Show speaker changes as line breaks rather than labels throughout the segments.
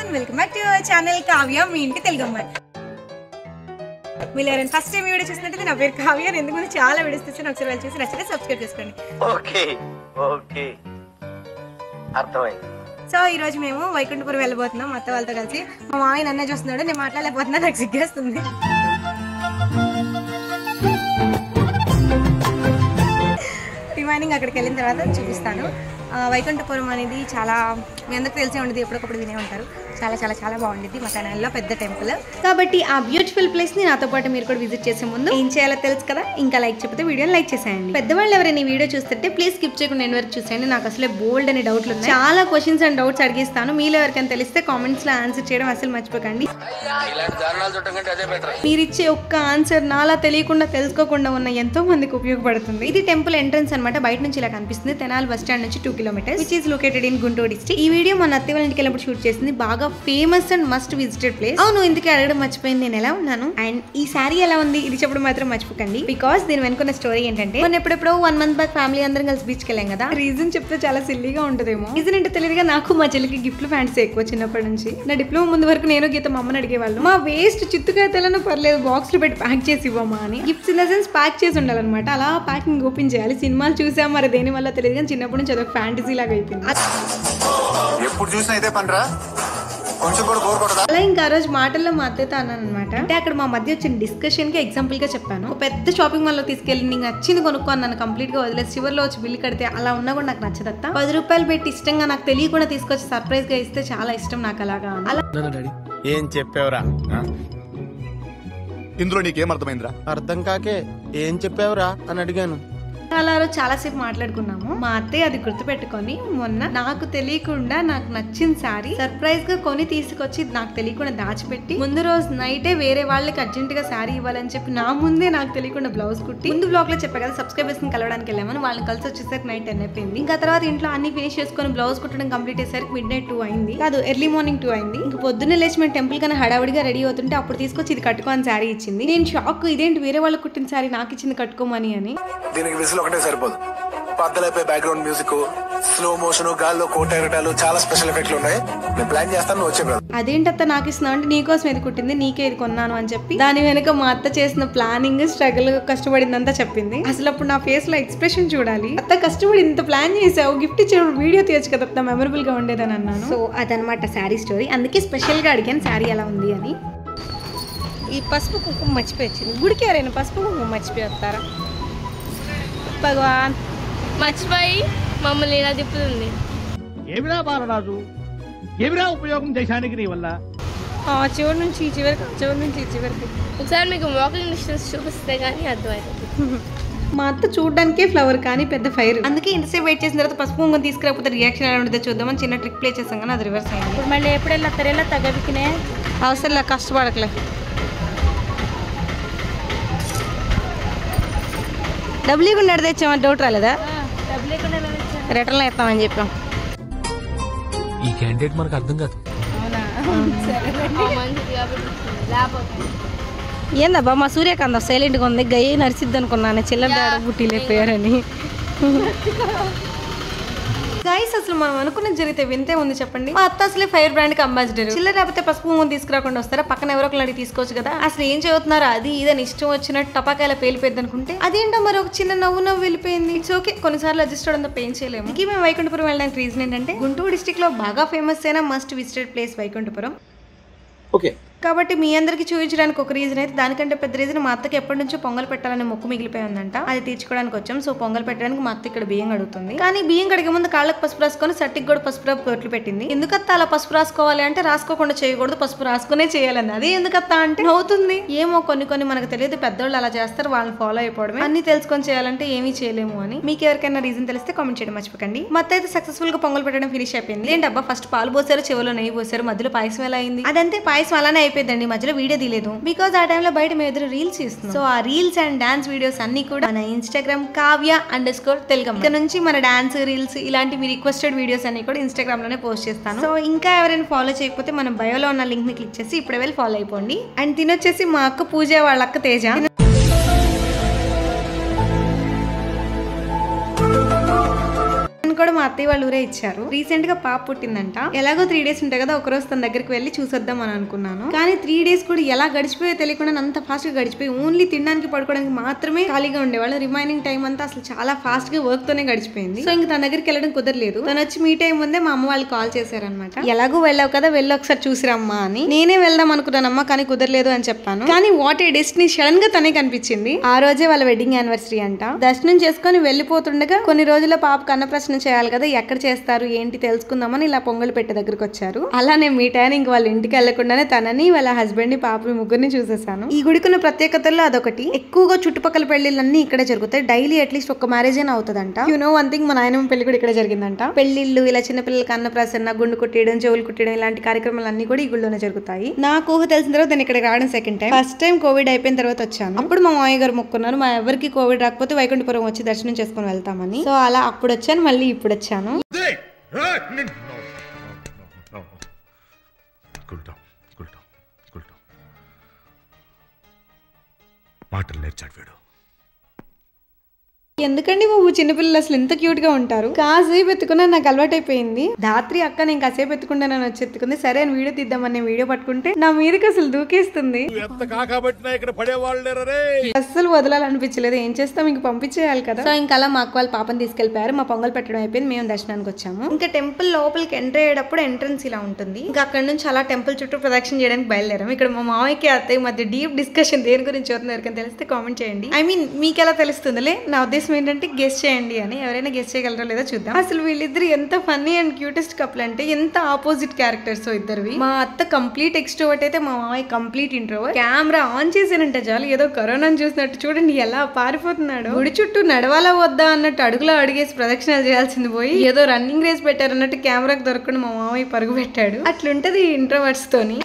everyone, welcome back to our channel Kavya మీ ఇంటి తెలుగు అమ్మాయి. మీరు ఎవరైనా ఫస్ట్ టైం వీడియో చూసినట్లయితే నా పేరు కావ్య. నేను ఎందుకు చాలా వీడియోస్ తెచ్చాను, ఒకసారి వెళ్ళి చూసి నచ్చితే సబ్స్క్రైబ్ చేసుకోండి.
ఓకే అర్థమైంది.
సో ఈ రోజు మేము వైకుంఠపురం వెళ్ళబోతున్నాం అత్త వాళ్ళతో కలిసి. మా మామయ్య నన్నే చూస్తున్నాడు, నేను మాట్లాడలేకపోతున్నా, నాకు సిగ్గేస్తుంది. రిమైనింగ్ అక్కడికి వెళ్ళిన తర్వాత చూపిస్తాను. వైకుంఠపురం అనేది చాలా మీ అందరికి తెలిసే ఉండేది, ఎప్పటికప్పుడు వినే ఉంటారు. చాలా చాలా చాలా బాగుండేది. మా ఛానల్లో పెద్ద టెంపుల్ కాబట్టి ఆ బ్యూటిఫుల్ ప్లేస్ ని నాతో పాటు మీరు కూడా విజిట్ చేసే ముందు ఏం చేయాలో తెలుసు కదా, ఇంకా లైక్ చెప్తే వీడియోని లైక్ చేసేయండి. పెద్దవాళ్ళు ఎవరైనా ఈ వీడియో చూస్తుంటే ప్లీజ్ స్కిప్ చేయకుండా ఎండ్ వరకు చూసేయండి. నాకు అసలే బోల్డ్ అనే డౌట్లు ఉన్నాయి, చాలా క్వశ్చన్స్ అండ్ డౌట్స్ అడిగిస్తాను. మీలో ఎవరికైనా తెలిస్తే కామెంట్స్ లో ఆన్సర్ చేయడం అసలు మర్చిపోకండి. మీరు ఇచ్చే ఒక్క ఆన్సర్ నాలా తెలియకుండా తెలుసుకోకుండా ఉన్న ఎంతో మందికి ఉపయోగపడుతుంది. ఇది టెంపుల్ ఎంట్రన్స్ అనమాట. బయట నుంచి ఇలా కనిపిస్తుంది. తెనాలి బస్ స్టాండ్ నుంచి 2 kilometers which is located in Guntur district. ఈ వీడియో మన అత్త వాళ్ళ ఇంటికి వెళ్ళినప్పుడు షూట్ చేసింది. బాగా famous and must visited place. అవును, ఇందుకే అడగడం మర్చిపోయింది, నేను ఎలా ఉన్నాను అండ్ ఈ సారీ ఎలా ఉంది ఇది చెప్పడం మాత్రం మర్చిపోకండి. బికాస్ దీని వెనుకున్న స్టోరీ ఏంటంటే, మనం ఎప్పుడెప్పుడో 1 month బ్యాక్ ఫ్యామిలీ అందరం కలిసి బీచ్ కి వెళ్ళాం కదా. రీజన్ చెప్తే చాలా సిల్లీగా ఉంటదేమో. రీజన్ ఏంటో తెలియదుగా, నాకు మా చెల్లికి గిఫ్ట్లు ఫ్యాన్సీ ఎక్కువ చిన్నప్పటి నుంచి. నా డిప్లొమా ముందు వరకు నేను గీత మా అమ్మని అడిగేవాళ్ళు, మా వేస్ట్ చిత్తుకాయతలను పర్లేదు బాక్స్ లో పెట్టి ప్యాక్ చేసి ఇవ్వమా అని. Gifts in the sense pack చేసి ఉండాలన్నమాట. అలా ప్యాకింగ్ ఓపెన్ చేయాలి. సినిమాలు చూసాం, మరి దేని వల్ల తెలియదు కానీ చిన్నప్పటి నుంచి అదొక ఫ్యాంటసీ లాగా అయిపోయింది.
ఎప్పుడు చూసినా ఇదే పనిరా, కొంచెం కూడా బోర్ కొడదా?
అలా ఇంకా ఆ రోజు మాటల్లో మా అత్తతో అన్నాను అనమాట. అంటే అక్కడ మా మధ్య వచ్చిన డిస్కషన్ కి ఎగ్జాంపుల్ గా చెప్పాను. ఒక పెద్ద షాపింగ్ మాల్ లో తీసుకెళ్ళి నీకు నచ్చింది కొనుక్కో నన్ను కంప్లీట్ గా వదిలేసి చివరిలో వచ్చి బిల్లు కడితే అలా ఉన్నా కూడా నాకు నచ్చదత్తా. 10 రూపాయలు పెట్టి ఇష్టంగా నాకు తెలియకుండా తీసుకొచ్చి సర్ప్రైజ్ గా ఇస్తే చాలా ఇష్టం నాకు. అలాగా అలా
ఏం చెప్పావురా?
ఇందులో నీకేం అర్థమైందిరా?
అర్థం కాకే ఏం చెప్పావురా అని అడిగాను.
అలా రోజు చాలాసేపు మాట్లాడుకున్నాము. మా అత్తయ్య అది గుర్తుపెట్టుకొని మొన్న నాకు తెలియకుండా నాకు నచ్చిన సారీ సర్ప్రైజ్ గా కొని తీసుకొచ్చి నాకు తెలియకుండా దాచిపెట్టి ముందు రోజు నైటే వేరే వాళ్ళకి అర్జెంట్ గా సారీ ఇవ్వాలని చెప్పి నా ముందే నాకు తెలియకుండా బ్లౌజ్ కుట్టి, ముందు బ్లాగ్ లో చెప్పా కదా సబ్స్క్రైబర్స్ ని కలవడానికి వెళ్ళామని, వాళ్ళని కలిసి వచ్చేసరికి నైట్ 10 అయిపోయింది. ఇంకా తర్వాత ఇంట్లో అన్ని ఫినిష్ చేసుకుని బ్లౌజ్ కుట్టడం కంప్లీట్ అయ్యేసరికి midnight 2 అయింది. కాదు, ఎర్లీ మార్నింగ్ 2 అయింది. ఇంకా పొద్దున్నే లేచి మేము టెంపుల్ కన్నా హడావుడిగా రెడీ అవుతుంటే అప్పుడు తీసుకొచ్చి ఇది కట్టుకోని సారీ ఇచ్చింది. నేను షాక్, ఇదేంటి వేరే వాళ్ళు కుట్టిన సారీ నాకు ఇచ్చింది కట్టుకోమని అని.
దీనికి విజిల్ ఒకటే సరిపోదు, పద్దలైపోయి బ్యాక్గ్రౌండ్ మ్యూజిక్, స్లో మోషన్, గాల్లో కోట ఎగటాలు, చాలా స్పెషల్ ఎఫెక్ట్లు ఉన్నాయి. నేను ప్లాన్ చేస్తాను, వచ్చే బ్రదర్.
అదేంటత్త నాకు ఇస్తున్నావు అంటే నీకోసం ఇది కుట్టింది, నీకే ఇది కొన్నాను అని చెప్పి దాని వెనక మా అత్త చేసిన ప్లానింగ్, స్ట్రగుల్, కష్టపడిందంతా చెప్పింది. అసలు అప్పుడు నా ఫేస్ లో ఎక్స్ప్రెషన్ చూడాలి. అత్త కష్టపడి ఇంత ప్లాన్ చేసావు, గిఫ్ట్ ఇచ్చేప్పుడు వీడియో తీయచ్చు కదా అత్త, మెమరబుల్ గా ఉండేదని అన్నాను. సో అదనమాట శారీ స్టోరీ. అందుకే స్పెషల్ గా అడిగాను శారీ ఎలా ఉంది అని. ఈ పసుపు కుంకుమ మర్చిపోయి గుడికి ఎవరైనా పసుపు కుంకుమ మర్చిపోయి వస్తారా? భగవాన్
మర్చిపోయి మమ్మల్ని ఇలా తిప్పుతుంది.
ఏమిరా బాలరాజు, ఏమిరా ఉపయోగం దేశానికి నీ వల్ల?
చివరి నుంచి ఈ చివరికి, చివరి నుంచి ఈ చివరికి.
ఒకసారి మీకు వాకింగ్ డిస్టెన్స్ చూపిస్తే గానీ అర్థమవుతుంది.
మా అత్త చూడడానికే ఫ్లవర్ కానీ పెద్ద ఫైర్. అందుకే ఇంతసేపు వెయిట్ చేసిన తర్వాత పసుపు కుంకుమ తీసుకురాకపోతే రియాక్షన్ ఎలా ఉంటుందో చూద్దామని చిన్న ట్రిక్ ప్లే చేసాం కానీ అది రివర్స్ అయింది.
ఇప్పుడు మళ్ళీ ఎప్పుడు వెళ్ళా తగ్గబికినే
అవసరం లే, కష్టపడకలే. డబ్బులు ఇవ్వకుండా తెచ్చామని డౌట్ రాలేదా? రిటర్న్ వేస్తామని చెప్పాం.
ఈ క్యాండిడేట్ మనకు అర్థం కాదు.
ఏందబ్బా మా సూర్యకాంత సైలెంట్గా ఉంది, గయ్య నడిచిద్ది అనుకున్నాను, చిల్లర దాడ బుట్టి లేకపోయారని. గైస్ అసలు మనం అనుకున్నది జరిగితే వింతే ఉంది చెప్పండి. మా అత్త అసలే ఫైర్ బ్రాండ్ కి అంబాసిడర్. చిల్లర లేకపోతే పసుపు కుంకుమ తీసుకురాకుండా వస్తారా? పక్కన ఎవరో ఒకళ్ళు తీసుకోవచ్చు కదా. అసలు ఏం చదువుతున్నారా అది ఇదని ఇష్టం వచ్చినట్టు టపాకాయల పేలిపోయింది అనుకుంటే అదేంటో మరి ఒక చిన్న నవ్వు వెళ్ళిపోయింది. ఇట్స్ ఓకే, కొన్నిసార్లు అడ్జస్ట్ అవడంతో పెయిన్ చేయలేము. ఇంక మేము వైకుంఠపురం వెళ్ళడానికి రీజన్ ఏంటంటే, గుంటూరు డిస్ట్రిక్ట్ లో బాగా ఫేమస్ అయిన must visited place Vaikunthapuram.
Okay,
కాబట్టి మీ అందరికి చూపించడానికి ఒక రీజన్ అయితే, దానికంటే పెద్ద రీజన్ మా అత్తకి ఎప్పటి నుంచో పొంగల్ పెట్టాలని మొక్కు మిగిలిపోయి ఉందంట. అది తీర్చుకోవడానికి వచ్చాం. సో పొంగల్ పెట్టడానికి మా అత్త ఇక్కడ బియ్యం అడుగుతుంది. కానీ బియ్యం కడిగే ముందు కాళ్ళకి పసుపు రాసుకొని సట్టికి కూడా పసుపు బొట్లు పెట్టింది. ఎందుకత్తా అలా పసుపు రాసుకోవాలి అంటే, రాసుకోకుండా చేయకూడదు, పసుపు రాసుకునే చేయాలని. అదే ఎందుకత్తా అంటే నవ్వుతుంది. ఏమో కొన్ని మనకు తెలియదు, పెద్దోళ్ళు అలా చేస్తారు, వాళ్ళని ఫాలో అయిపోవడమే. అన్ని తెలుసుకొని చేయాలంటే ఏమీ చేయలేము అని. మీకు ఎవరికైనా రీజన్ తెలిస్తే కామెంట్ చేయడం మర్చిపోకండి. మా అత్త అయితే సక్సెస్ఫుల్ గా పొంగల్ పెట్టడం ఫినిష్ అయిపోయింది. ఏంటబ్బా ఫస్ట్ పాలు పోసారు, చివరిలో నెయ్యి పోసారు, మధ్యలో పాయసం ఎలా అయింది? అదంతే, పాయసం అలానే అయిపోయిందండి, మధ్యలో వీడియో తీయలేదు. బికాజ్ ఆ టైంలో బయట మేము ఎదురు రీల్స్ చేస్తున్నాం. సో ఆ రీల్స్ అండ్ డాన్స్ వీడియోస్ అన్ని కూడా మన ఇన్స్టాగ్రామ్ Kavya_Telgam ఇక్కడ నుంచి మన డాన్స్, రీల్స్ ఇలాంటి మీ రిక్వెస్టెడ్ వీడియోస్ అన్ని కూడా ఇన్స్టాగ్రామ్ లోనే పోస్ట్ చేస్తాను. సో ఇంకా ఎవరైనా ఫాలో చేయకపోతే మనం బయోలో ఉన్న లింక్ ని క్లిక్ చేసి ఇప్పుడే వెళ్ళి ఫాలో అయిపోండి. అండ్ తినొచ్చేసి మా అక్క పూజ, వాళ్ళ అక్క తేజ. కూడా మా అత్తయ్య వాళ్ళ ఊరే ఇచ్చారు. రీసెంట్ గా పాప పుట్టిందంట. ఎలాగో 3 days ఉంటాయి కదా, ఒకరోజు తన దగ్గరికి వెళ్ళి చూసొద్దాం అని అనుకున్నాను. కానీ 3 days కూడా ఎలా గడిచిపోయో తెలియకుండా అంత ఫాస్ట్ గా గడిచిపోయి ఓన్లీ తినడానికి పడుకోవడానికి మాత్రమే ఖాళీగా ఉండేవాళ్ళు. రిమైనింగ్ టైం అంతా అసలు చాలా ఫాస్ట్ గా వర్క్ తోనే గడిచిపోయింది. సో ఇంకా తన దగ్గరికి వెళ్ళడం కుదరలేదు. తను వచ్చి మీట్ అయ్యే ముందే మా అమ్మ వాళ్ళు కాల్ చేశారనమాట. ఎలాగో వెళ్ళావు కదా, వెళ్ళి ఒకసారి చూసిరమ్మా అని. నేనే వెళ్దాం అనుకున్నానమ్మా, కానీ కుదరలేదు అని చెప్పాను. కానీ వాట్ ఏ డెస్టినీ, సడన్ గా తనే కనిపించింది. ఆ రోజే వాళ్ళ వెడ్డింగ్ యానివర్సరీ అంట. దర్శనం చేసుకుని వెళ్ళిపోతుండగా కొన్ని రోజుల పాపకు అన్నప్రాసన చేయాలి కదా, ఎక్కడ చేస్తారు ఏంటి తెలుసుకుందామని ఇలా పొంగల్ పెట్టే దగ్గరకు వచ్చారు. అలానే మీట్ అయ్యాను. ఇంక వాళ్ళ ఇంటికి వెళ్లకుండానే తనని వాళ్ళ హస్బెండ్ ని పాపని ముగ్గురిని చూసేసాను. ఈ గుడికున్న ప్రత్యేకతల్లో అదొకటి. ఎక్కువగా చుట్టుపక్కల పెళ్లిళ్ళన్నీ ఇక్కడే జరుగుతాయి. డైలీ అట్లీస్ట్ ఒక్క మ్యారేజ్ అయినా అవుతుందంట. వన్ థింగ్, మా నాయనమ్మ పెళ్లి కూడా ఇక్కడ జరిగిందంట. పెళ్లిళ్ళు, ఇలా చిన్నపిల్లలకి అన్నప్రాసన, గుండు కుట్టేయడం, చెవులు కుట్టడం ఇలాంటి కార్యక్రమాలన్నీ కూడా ఈ గుడిలోనే జరుగుతాయి. నాకు ఊహ తెలిసిన తర్వాత నేను ఇక్కడ రావడం second time. First time Covid అయిపోయిన తర్వాత వచ్చాను. అప్పుడు మా మామయ్య గారు మొక్కున్నారు, మా ఎవరికి కోవిడ్ రాకపోతే వైకుంఠపురం వచ్చి దర్శనం చేసుకుని వెళ్తామని. సో అలా అప్పుడు వచ్చాను, మళ్ళీ ఇప్పుడు వచ్చాను.
మాటలు నేర్చాడు వీడు.
ఎందుకండి బాబు, చిన్నపిల్లలు అసలు ఎంత క్యూట్ గా ఉంటారు. కాసేపు ఎత్తుకున్నా నాకు అలవాటు అయిపోయింది. ధాత్రి అక్క నేను కాసేపు ఎత్తుకుంటానని వచ్చి ఎత్తుకుంది. సరే అని వీడియో తీద్దామని వీడియో పట్టుకుంటే నా మీదకి అసలు దూకేస్తుంది. అస్సలు వదలాలనిపించలేదు. ఏం చేస్తాం, ఇంక పంపించేయాలి కదా. సో ఇంకా అలా మా అక్క వాళ్ళు పాపని తీసుకెళ్లిపోయారు. మా పొంగల్ పెట్టడం అయిపోయింది, మేము దర్శనానికి వచ్చాము. ఇంకా టెంపుల్ లోపలికి ఎంటర్ అయ్యేటప్పుడు ఎంట్రన్స్ ఇలా ఉంటుంది. ఇంకా అక్కడ నుంచి అలా టెంపుల్ చుట్టూ ప్రదక్షిణ చేయడానికి బయలుదేరాం. ఇక్కడ మా మామయ్యకి అత్తయ్య మధ్య డీప్ డిస్కషన్ దేని గురించి అవుతుంది, ఎవరికైనా తెలిస్తే కామెంట్ చేయండి. ఐ మీన్ మీకు ఎలా తెలుస్తుందిలే, నా ఉద్దేశం ఏంటంటే గెస్ చేయండి అని. ఎవరైనా గెస్ చేయగలరో లేదో చూద్దాం. అసలు వీళ్ళిద్దరు ఎంత ఫన్నీ అండ్ క్యూటెస్ట్ కపుల్ అంటే, ఎంత ఆపోజిట్ క్యారెక్టర్స్ ఇద్దరివి. మా అత్త కంప్లీట్ ఎక్స్ట్రోవర్ట్ అయితే మా మామయ్య కంప్లీట్ ఇంట్రోవర్ట్. కెమెరా ఆన్ చేసానంటే చాలు ఏదో కరోనా చూసినట్టు చూడండి ఎలా పారిపోతున్నాడు. గుడి చుట్టూ నడవాలా వద్దా అన్నట్టు అడుగులో అడిగేసి ప్రదక్షిణాలు చేయాల్సింది పోయి ఏదో రన్నింగ్ రేస్ పెట్టారన్నట్టు కెమెరాకి దొరకకుండా మా మామయ్య పరుగు పెట్టాడు. అట్లుంటది ఇంట్రోవర్ట్స్ తోని.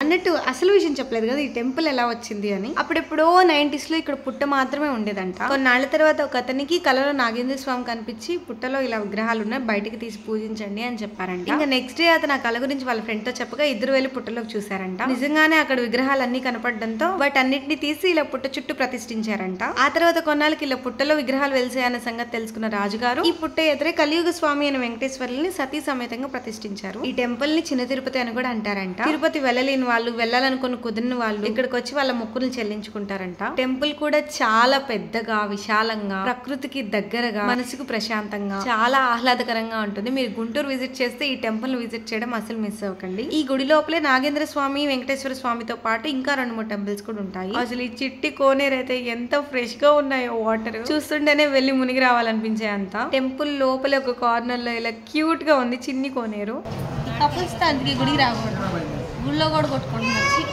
అన్నట్టు అసలు విషయం చెప్పలేదు కదా, ఈ టెంపుల్ ఎలా వచ్చింది అని. అప్పుడెప్పుడో 90s లో ఇక్కడ పుట్ట మాత్రమే ఉండేదంట. కొన్నాళ్ల తర్వాత ఒక అతనికి కలలో నాగేంద్ర స్వామి కనిపించి పుట్టలో ఇలా విగ్రహాలు ఉన్నాయి, బయటకి తీసి పూజించండి అని చెప్పారంట. ఇంకా నెక్స్ట్ డే అతను ఆ కళ గురించి వాళ్ళ ఫ్రెండ్ తో చెప్పగా ఇద్దరు వెళ్ళి పుట్టలోకి చూసారంట. నిజంగానే అక్కడ విగ్రహాలు అన్ని కనపడడంతో వాటన్నిటిని తీసి ఇలా పుట్ట చుట్టూ ప్రతిష్ఠించారంట. ఆ తర్వాత కొన్నాళ్ళకి ఇలా పుట్టలో విగ్రహాలు వెలిసాయన్న సంగతి తెలుసుకున్న రాజుగారు ఈ పుట్ట ఎదురే కలియుగ స్వామి అనే వెంకటేశ్వర్లని సతీ సమేతంగా ప్రతిష్ఠించారు. ఈ టెంపుల్ ని చిన్న తిరుపతి అని కూడా అంటారంట. తిరుపతి వెళ్ళలేని వాళ్ళు, వెళ్ళాలనుకున్న కుదిరిన వాళ్ళు ఇక్కడికి వచ్చి వాళ్ళ మొక్కులు చెల్లించుకుంటారంట. టెంపుల్ కూడా చాలా పెద్దగా, విశాలంగా, ప్రకృతికి దగ్గరగా, మనసుకు ప్రశాంతంగా, చాలా ఆహ్లాదకరంగా ఉంటుంది. మీరు గుంటూరు విజిట్ చేస్తే ఈ టెంపుల్ విజిట్ చేయడం అసలు మిస్ అవ్వకండి. ఈ గుడి లోపలే నాగేంద్ర స్వామి, వెంకటేశ్వర స్వామితో పాటు ఇంకా 2-3 టెంపుల్స్ కూడా ఉంటాయి. అసలు ఈ చిట్టి కోనేరు అయితే ఎంత ఫ్రెష్ గా ఉన్నాయో, వాటర్ చూస్తుంటేనే వెళ్ళి మునిగి రావాలనిపించే అంత. టెంపుల్ లోపల ఒక కార్నర్ లో ఇలా క్యూట్ గా ఉంది చిన్ని కోనేరు. కపుల్స్ తో అందుకే గుడికి రాకూడదు, గుళ్ళో కూడా కొట్టుకుంటున్నారు.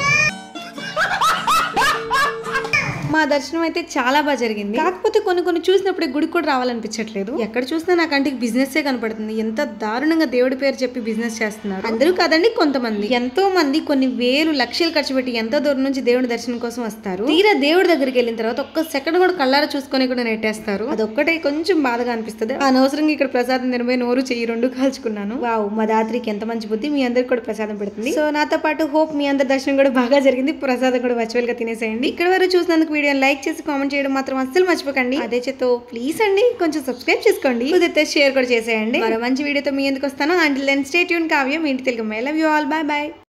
మా దర్శనం అయితే చాలా బాగా జరిగింది. కాకపోతే కొన్ని చూసినప్పుడు గుడికి కూడా రావాలనిపించట్లేదు. ఎక్కడ చూసినా నా కంటికి బిజినెస్ కనపడుతుంది. ఎంత దారుణంగా దేవుడి పేరు చెప్పి బిజినెస్ చేస్తున్నారు. అందరూ కాదండి, కొంతమంది, ఎంతో మంది కొన్ని వేలు లక్షలు ఖర్చు పెట్టి ఎంతో దూరం నుంచి దేవుడి దర్శనం కోసం వస్తారు. తీరా దేవుడి దగ్గరికి వెళ్ళిన తర్వాత ఒక్క సెకండ్ కూడా కళ్ళారా చూసుకొని కూడా నెట్టేస్తారు. అదొక్కటే కొంచెం బాధగా అనిపిస్తుంది. అనవసరంగా ఇక్కడ ప్రసాదం తినబోయి నోరు చెయ్యి 2 కాల్చుకున్నాను. వావ్, మా దాత్రికి ఎంత మంచి బుద్ధి, మీ అందరికి కూడా ప్రసాదం పెడుతుంది. సో నాతో పాటు హోప్ మీ అందరి దర్శనం కూడా బాగా జరిగింది. ప్రసాదం కూడా వర్చువల్ గా తినేసేయండి. ఇక్కడ వరకు చూసినందుకు వీడియోని లైక్ చేసి కామెంట్ చేయడం మాత్రం అస్సలు మర్చిపోకండి. అదే చేతో ప్లీజ్ అండి కొంచెం సబ్స్క్రైబ్ చేసుకోండి, కుదిరితే షేర్ కూడా చేసేయండి. మరో మంచి వీడియోతో మీ ఎందుకు వస్తాను. Until then stay tune. Kavya, మీ ఇంటి Telugu. I love you all. Bye by.